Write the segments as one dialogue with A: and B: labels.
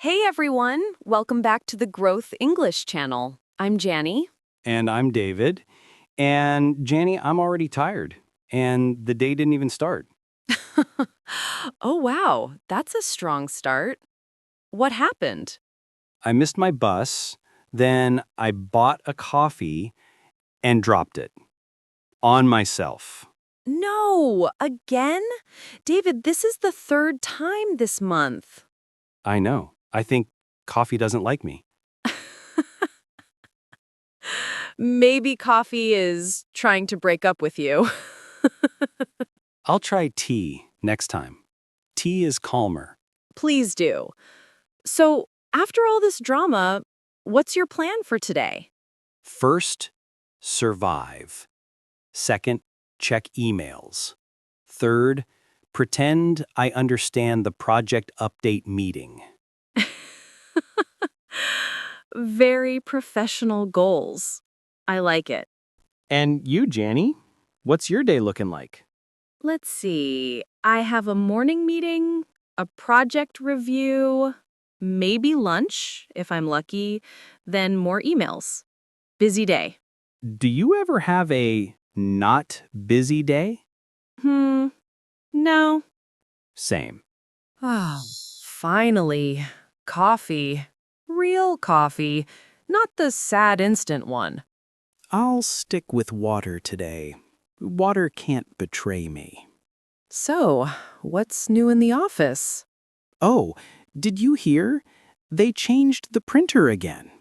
A: Hey everyone, welcome back to the Growth English channel. I'm Janny.
B: And I'm David. And Janny, I'm already tired. And the day didn't even start.
A: Oh wow, that's a strong start. What happened?
B: I missed my bus, then I bought a coffee and dropped it on myself.
A: No, again? David, this is the third time this month.
B: I know. I think coffee doesn't like me.
A: Maybe coffee is trying to break up with you.
B: I'll try tea next time. Tea is calmer.
A: Please do. So, after all this drama, what's your plan for today?
B: First, survive. Second, check emails. Third, pretend I understand the project update meeting.
A: Very professional goals. I like it.
B: And you, Janny, what's your day looking like?
A: Let's see. I have a morning meeting, a project review, maybe lunch if I'm lucky, then more emails. Busy day.
B: Do you ever have a not busy day?
A: No.
B: Same.
A: Ah, finally. Coffee. Real coffee. Not the sad instant one.
B: I'll stick with water today. Water can't betray me.
A: So, what's new in the office?
B: Oh, did you hear? They changed the printer again.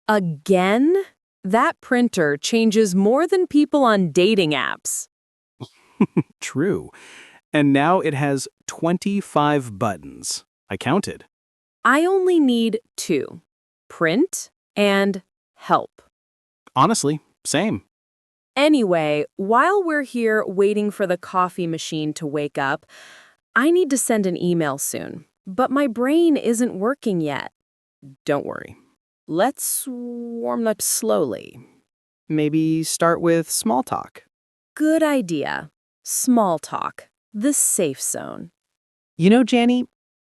A: Again? That printer changes more than people on dating apps.
B: True. And now it has 25 buttons. I counted.
A: I only need two: print and help.
B: Honestly, same.
A: Anyway, while we're here waiting for the coffee machine to wake up, I need to send an email soon. But my brain isn't working yet.
B: Don't worry.
A: Let's warm up slowly.
B: Maybe start with small talk.
A: Good idea. Small talk. The safe zone.
B: You know, Janny,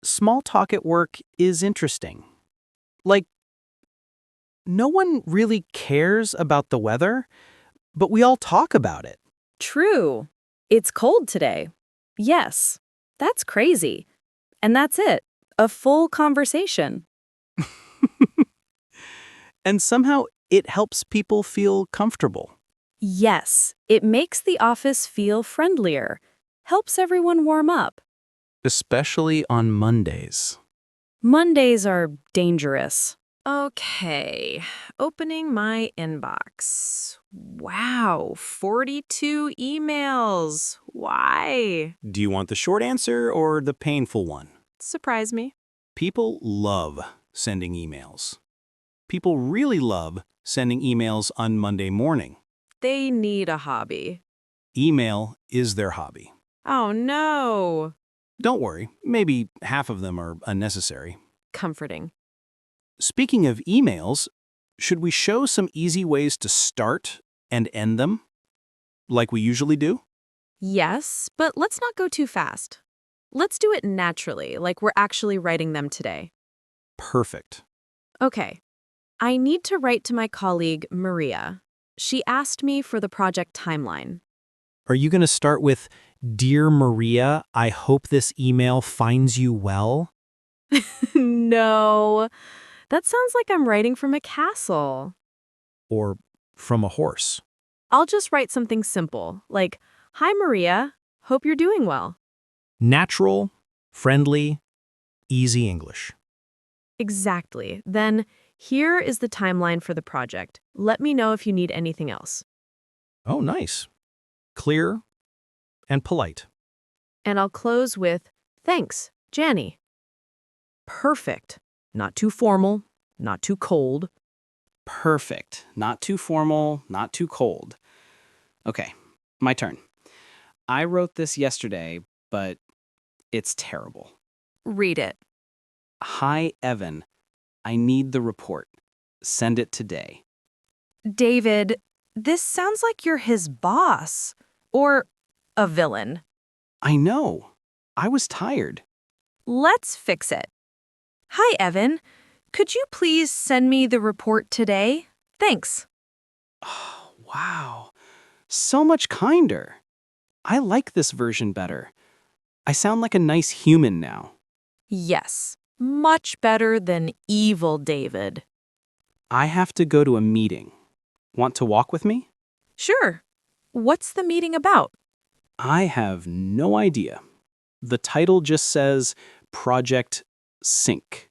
B: small talk at work is interesting. Like, no one really cares about the weather, but we all talk about it.
A: True. It's cold today. Yes. That's crazy. And that's it. A full conversation.
B: And somehow it helps people feel comfortable.
A: Yes, it makes the office feel friendlier. Helps everyone warm up.
B: Especially on Mondays.
A: Mondays are dangerous. Okay, opening my inbox. Wow, 42 emails. Why?
B: Do you want the short answer or the painful one?
A: Surprise me.
B: People love sending emails. People really love sending emails on Monday morning.
A: They need a hobby.
B: Email is their hobby.
A: Oh no.
B: Don't worry, maybe half of them are unnecessary.
A: Comforting.
B: Speaking of emails, should we show some easy ways to start and end them, like we usually do?
A: Yes, but let's not go too fast. Let's do it naturally, like we're actually writing them today.
B: Perfect.
A: Okay. I need to write to my colleague, Maria. She asked me for the project timeline.
C: Are you going to start with, "Dear Maria, I hope this email finds you well"?
A: No. That sounds like I'm writing from a castle.
C: Or from a horse?
A: I'll just write something simple, like, "Hi, Maria. Hope you're doing well."
C: Natural, friendly, easy English.
A: Exactly. Then, here is the timeline for the project. Let me know if you need anything else.
C: Oh, nice. Clear and polite.
A: And I'll close with, "Thanks, Janny." Perfect. Not too formal, not too cold.
B: Perfect. Not too formal, not too cold. Okay, my turn. I wrote this yesterday, but it's terrible.
A: Read it.
B: Hi, Evan. I need the report. Send it today.
A: David, this sounds like you're his boss. Or a villain.
B: I know. I was tired.
A: Let's fix it. Hi, Evan. Could you please send me the report today? Thanks.
B: Oh, wow. So much kinder. I like this version better. I sound like a nice human now.
A: Yes, much better than evil David.
B: I have to go to a meeting. Want to walk with me?
A: Sure. What's the meeting about?
B: I have no idea. The title just says Project Sync.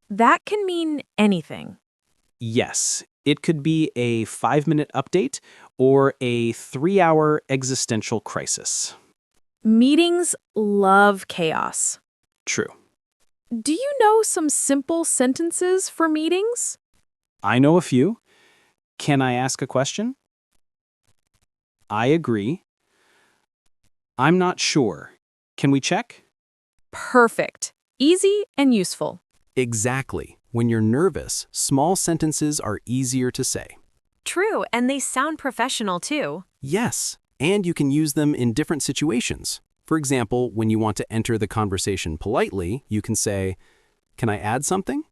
A: That can mean anything.
B: Yes, it could be a 5-minute update or a 3-hour existential crisis.
A: Meetings love chaos.
B: True.
A: Do you know some simple sentences for meetings?
B: I know a few. Can I ask a question? I agree. I'm not sure. Can we check?
A: Perfect. Easy and useful.
C: Exactly. When you're nervous, small sentences are easier to say.
A: True, and they sound professional too.
C: Yes, and you can use them in different situations. For example, when you want to enter the conversation politely, you can say, "Can I add something?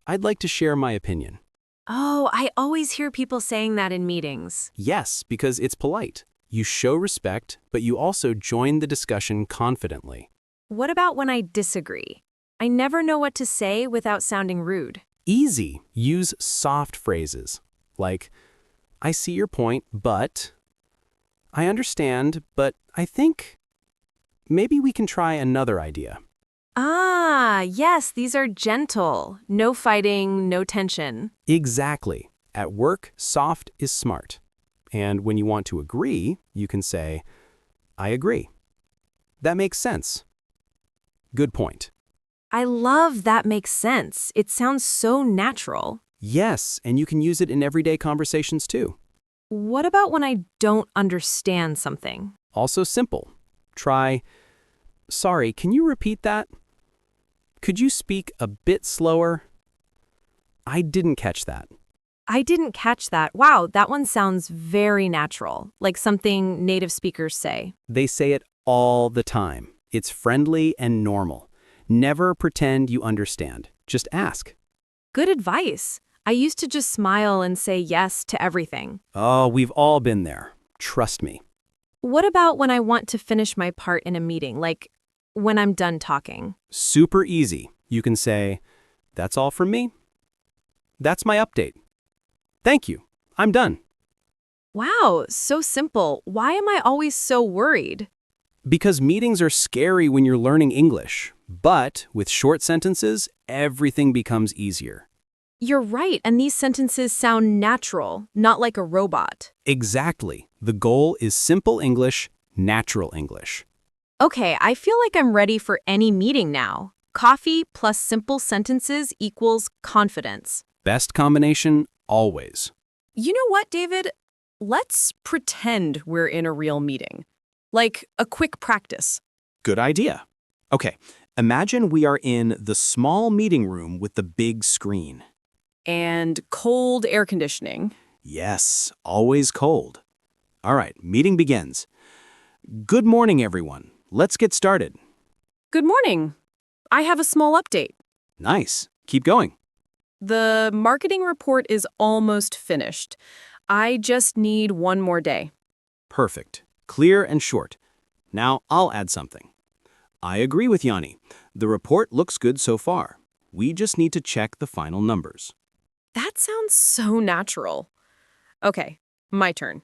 C: I'd like to share my opinion."
A: Oh, I always hear people saying that in meetings.
C: Yes, because it's polite. You show respect, but you also join the discussion confidently.
A: What about when I disagree? I never know what to say without sounding rude.
C: Easy. Use soft phrases like, "I see your point, but," "I understand, but I think," "Maybe we can try another idea."
A: Ah, yes, these are gentle. No fighting, no tension.
C: Exactly. At work, soft is smart. And when you want to agree, you can say, "I agree. That makes sense. Good point."
A: I love that makes sense. It sounds so natural.
C: Yes, and you can use it in everyday conversations too.
A: What about when I don't understand something?
C: Also simple. Try, "Sorry, can you repeat that? Could you speak a bit slower? I didn't catch that."
A: I didn't catch that. Wow, that one sounds very natural, like something native speakers say.
C: They say it all the time. It's friendly and normal. Never pretend you understand. Just ask.
A: Good advice. I used to just smile and say yes to everything.
C: Oh, we've all been there. Trust me.
A: What about when I want to finish my part in a meeting, like when I'm done talking?
C: Super easy. You can say, "That's all from me. That's my update. Thank you. I'm done."
A: Wow, so simple. Why am I always so worried?
C: Because meetings are scary when you're learning English. But with short sentences, everything becomes easier.
A: You're right, and these sentences sound natural, not like a robot.
C: Exactly. The goal is simple English, natural English.
A: Okay, I feel like I'm ready for any meeting now. Coffee plus simple sentences equals confidence.
C: Best combination, always.
A: You know what, David? Let's pretend we're in a real meeting. Like a quick practice.
C: Good idea. Okay, imagine we are in the small meeting room with the big screen.
A: And cold air conditioning.
C: Yes, always cold. All right, meeting begins. Good morning, everyone. Let's get started.
A: Good morning. I have a small update.
C: Nice. Keep going.
A: The marketing report is almost finished. I just need one more day.
C: Perfect. Clear and short. Now I'll add something. I agree with Yanni. The report looks good so far. We just need to check the final numbers.
A: That sounds so natural. Okay, my turn.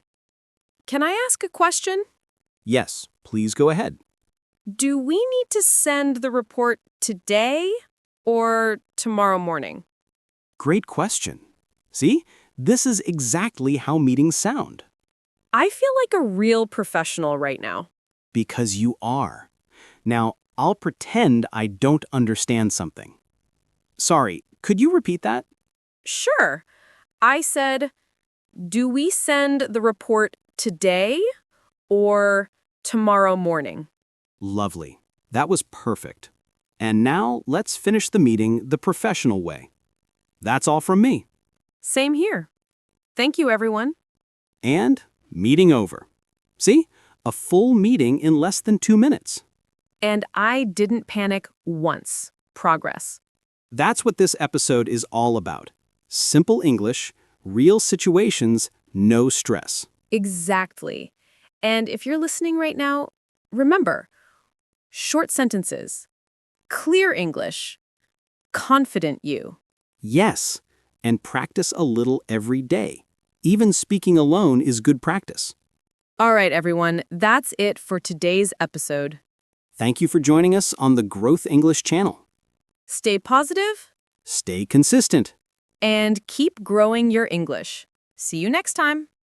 A: Can I ask a question?
C: Yes, please go ahead.
A: Do we need to send the report today or tomorrow morning?
C: Great question. See, this is exactly how meetings sound.
A: I feel like a real professional right now.
C: Because you are. Now, I'll pretend I don't understand something. Sorry, could you repeat that?
A: Sure. I said, do we send the report today or tomorrow morning?
C: Lovely. That was perfect. And now let's finish the meeting the professional way. That's all from me.
A: Same here. Thank you, everyone.
C: And meeting over. See? A full meeting in less than 2 minutes.
A: And I didn't panic once. Progress.
C: That's what this episode is all about. Simple English, real situations, no stress.
A: Exactly. And if you're listening right now, remember, short sentences, clear English, confident you.
C: Yes, and practice a little every day. Even speaking alone is good practice.
A: All right, everyone, that's it for today's episode.
C: Thank you for joining us on the Growth English channel.
A: Stay positive
C: Stay consistent.
A: and keep growing your English. See you next time.